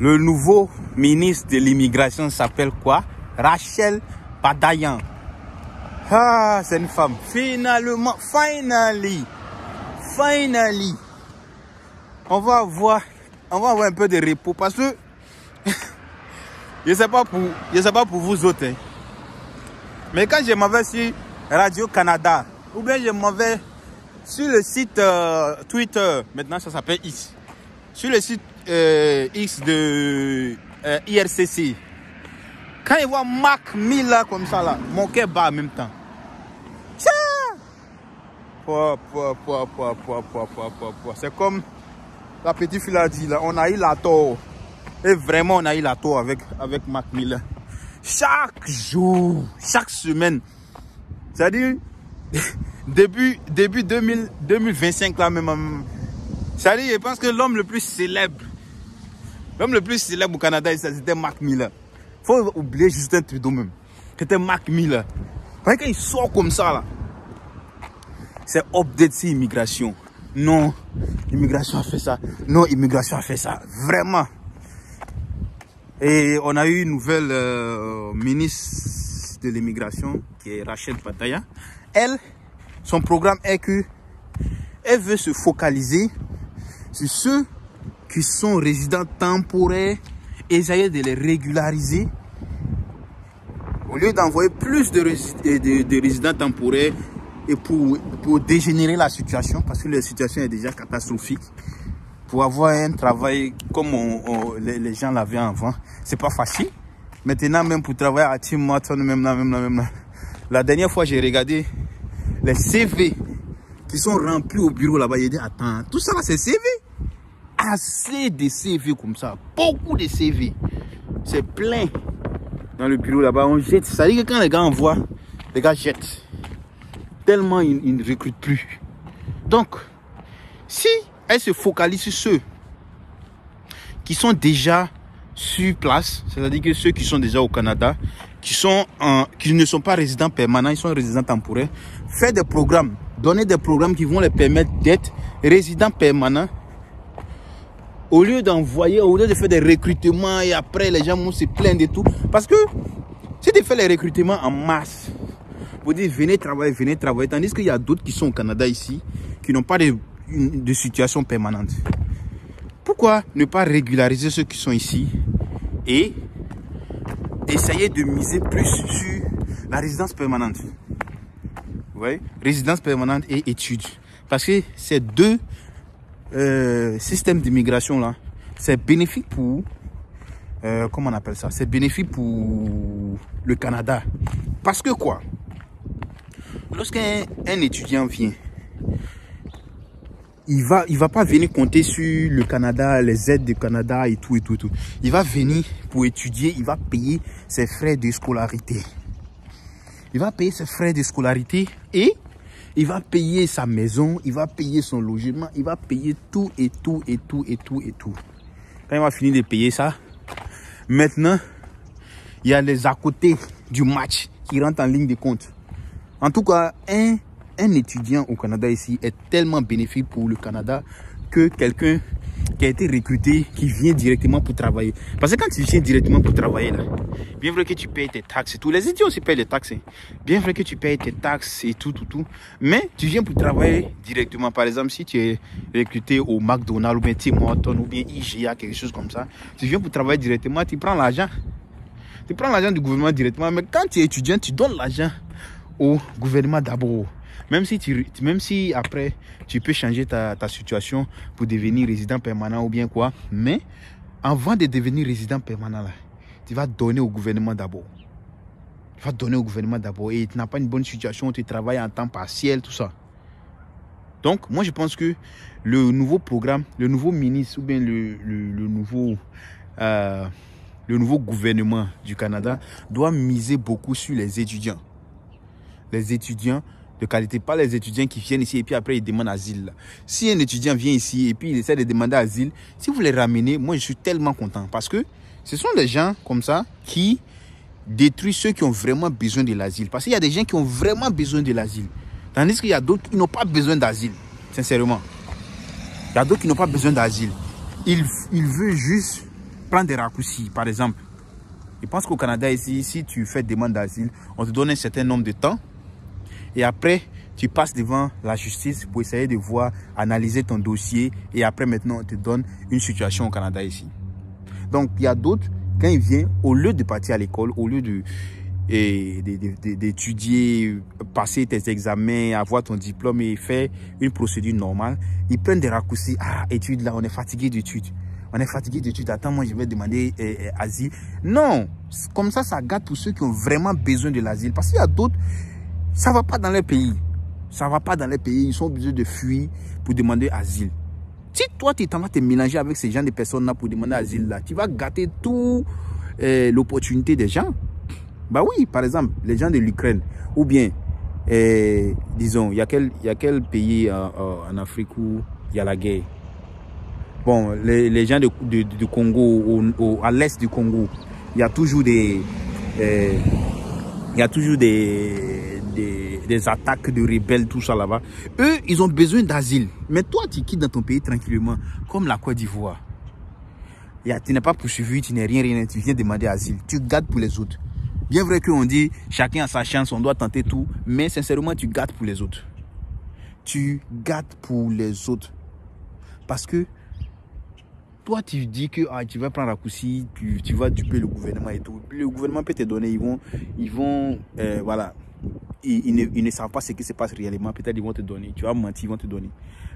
Le nouveau ministre de l'immigration s'appelle quoi? Rachel Padayan. Ah, c'est une femme. Finalement, finally. On va avoir un peu de repos parce que je sais pas pour vous autres. Hein. Mais quand je m'en vais sur Radio-Canada, ou bien je m'en vais sur le site Twitter, maintenant ça s'appelle X, sur le site X de IRCC, quand je vois Mac Miller comme ça là, mon cœur bat en même temps. C'est comme la petite fille a dit là, on a eu la tort. Et vraiment on a eu la tort avec Mac Miller. Chaque jour, chaque semaine. C'est-à-dire, début 2025 là même. C'est-à-dire, je pense que l'homme le plus célèbre au Canada, c'était Mac Miller. Faut oublier Justin Trudeau même. C'était Mac Miller. Parce qu'il sort comme ça là. C'est update sur immigration. Non, immigration a fait ça. Non, immigration a fait ça. Vraiment. Et on a eu une nouvelle ministre de l'immigration qui est Rachel Padayan. Elle, son programme est que elle veut se focaliser sur ceux qui sont résidents temporaires, essayer de les régulariser au lieu d'envoyer plus de résidents temporaires et pour dégénérer la situation parce que la situation est déjà catastrophique. Pour avoir un travail comme les gens l'avaient avant, c'est pas facile. Maintenant, même pour travailler à Tim Hortons, même la dernière fois, j'ai regardé les CV qui sont remplis au bureau là-bas. J'ai dit, attends, tout ça là, c'est CV. Assez de CV comme ça. Beaucoup de CV. C'est plein dans le bureau là-bas. On jette. Ça veut dire que quand les gars envoient, les gars jettent. Tellement ils ne recrutent plus. Donc, si elle se focalise sur ceux qui sont déjà sur place, c'est-à-dire que ceux qui sont déjà au Canada, qui ne sont pas résidents permanents, ils sont résidents temporaires, faire des programmes, donner des programmes qui vont les permettre d'être résidents permanents, au lieu de faire des recrutements et après les gens vont se plaindre et tout. Parce que si tu fais les recrutements en masse, vous dites venez travailler, tandis qu'il y a d'autres qui sont au Canada ici, qui n'ont pas de situation permanente. Pourquoi ne pas régulariser ceux qui sont ici et essayer de miser plus sur la résidence permanente? Vous voyez, résidence permanente et études. Parce que ces deux systèmes d'immigration là, c'est bénéfique pour comment on appelle ça? C'est bénéfique pour le Canada. Parce que quoi? Lorsqu'un étudiant vient, il va pas venir compter sur le Canada, les aides du Canada et tout. Il va venir pour étudier, il va payer ses frais de scolarité. Et il va payer sa maison, il va payer son logement, il va payer tout. Quand il va finir de payer ça, maintenant, il y a les à côté du match qui rentrent en ligne de compte. En tout cas, un étudiant au Canada ici est tellement bénéfique pour le Canada que quelqu'un qui a été recruté, qui vient directement pour travailler. Parce que quand tu viens directement pour travailler, là, bien vrai que tu payes tes taxes et tout. Les étudiants aussi payent les taxes. Hein. Bien vrai que tu payes tes taxes et tout. Mais tu viens pour travailler directement. Par exemple, si tu es recruté au McDonald's ou bien Tim Hortons ou bien IGA, quelque chose comme ça, tu viens pour travailler directement, tu prends l'argent. Tu prends l'argent du gouvernement directement. Mais quand tu es étudiant, tu donnes l'argent au gouvernement d'abord. Même si après tu peux changer ta situation pour devenir résident permanent ou bien quoi, mais avant de devenir résident permanent là, tu vas donner au gouvernement d'abord. Et tu n'as pas une bonne situation, tu travailles en temps partiel, tout ça. Donc moi je pense que le nouveau programme, le nouveau ministre ou bien le nouveau gouvernement du Canada doit miser beaucoup sur les étudiants. Les étudiants de qualité, pas les étudiants qui viennent ici et puis après ils demandent asile. Si un étudiant vient ici et puis il essaie de demander asile, si vous les ramenez, moi je suis tellement content parce que ce sont des gens comme ça qui détruisent ceux qui ont vraiment besoin de l'asile. Parce qu'il y a des gens qui ont vraiment besoin de l'asile, tandis qu'il y a d'autres qui n'ont pas besoin d'asile, sincèrement. Il y a d'autres qui n'ont pas besoin d'asile. Ils veulent juste prends des raccourcis, par exemple. Je pense qu'au Canada, ici, si tu fais demande d'asile, on te donne un certain nombre de temps. Et après, tu passes devant la justice pour essayer de voir, analyser ton dossier. Et après, maintenant, on te donne une situation au Canada ici. Donc, il y a d'autres, quand ils viennent, au lieu de partir à l'école, au lieu d'étudier, passer tes examens, avoir ton diplôme et faire une procédure normale, ils prennent des raccourcis. Ah, études là, on est fatigué d'études. On est fatigué d'études. Attends, moi, je vais demander asile. Non, comme ça gâte pour ceux qui ont vraiment besoin de l'asile. Parce qu'il y a d'autres, ça ne va pas dans leur pays. Ça ne va pas dans leur pays. Ils sont obligés de fuir pour demander asile. Si toi, tu vas te mélanger avec ces gens de personnes-là pour demander asile, là, tu vas gâter toute l'opportunité des gens. Bah oui, par exemple, les gens de l'Ukraine. Ou bien, disons, il y a quel pays en Afrique où il y a la guerre? Bon, les gens du Congo, à l'est du Congo, il y a toujours des attaques de rebelles, tout ça là-bas. Eux, ils ont besoin d'asile. Mais toi, tu quittes dans ton pays tranquillement, comme la Côte d'Ivoire. Tu n'es pas poursuivi, tu n'es rien, tu viens demander asile. Tu gardes pour les autres. Bien vrai qu'on dit, chacun a sa chance, on doit tenter tout. Mais sincèrement, tu gardes pour les autres. Tu gardes pour les autres. Parce que toi, tu dis que tu vas prendre un raccourci, tu vas duper le gouvernement et tout. Le gouvernement peut te donner, voilà. Ils ne savent pas ce qui se passe réellement. Peut-être ils vont te donner. Tu vas mentir, ils vont te donner.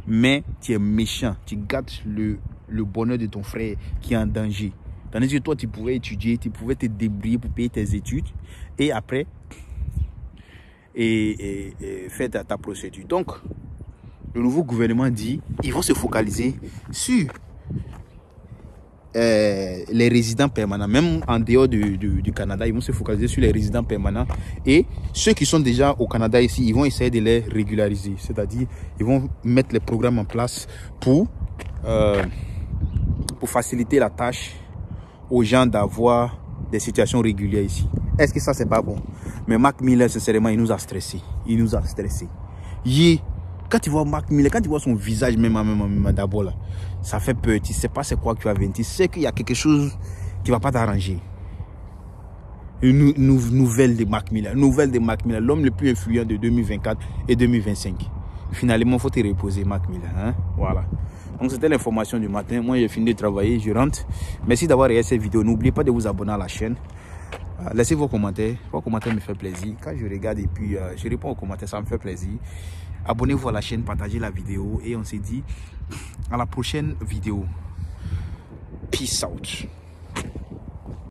Mais tu es méchant. Tu gâtes le bonheur de ton frère qui est en danger. Tandis que toi, tu pouvais étudier, tu pouvais te débrouiller pour payer tes études. Et après, faire ta procédure. Donc, le nouveau gouvernement dit, ils vont se focaliser sur les résidents permanents, même en dehors du Canada, ils vont se focaliser sur les résidents permanents. Et ceux qui sont déjà au Canada ici, ils vont essayer de les régulariser. C'est-à-dire, ils vont mettre les programmes en place pour faciliter la tâche aux gens d'avoir des situations régulières ici. Est-ce que ça, c'est pas bon? Mais Mac Miller, sincèrement, il nous a stressés. Il nous a stressés. Quand tu vois Mac Miller, quand tu vois son visage même d'abord là, ça fait peur. Tu ne sais pas c'est quoi que tu vas venir. Tu sais qu'il y a quelque chose qui ne va pas t'arranger. Une nouvelle de Mac Miller. Nouvelle de Mac Miller, l'homme le plus influent de 2024 et 2025. Finalement, il faut te reposer, Mac Miller. Hein? Voilà. Donc, c'était l'information du matin. Moi, j'ai fini de travailler. Je rentre. Merci d'avoir regardé cette vidéo. N'oubliez pas de vous abonner à la chaîne. Laissez vos commentaires. Vos commentaires me font plaisir. Quand je regarde et puis je réponds aux commentaires, ça me fait plaisir. Abonnez-vous à la chaîne, partagez la vidéo et on se dit à la prochaine vidéo. Peace out.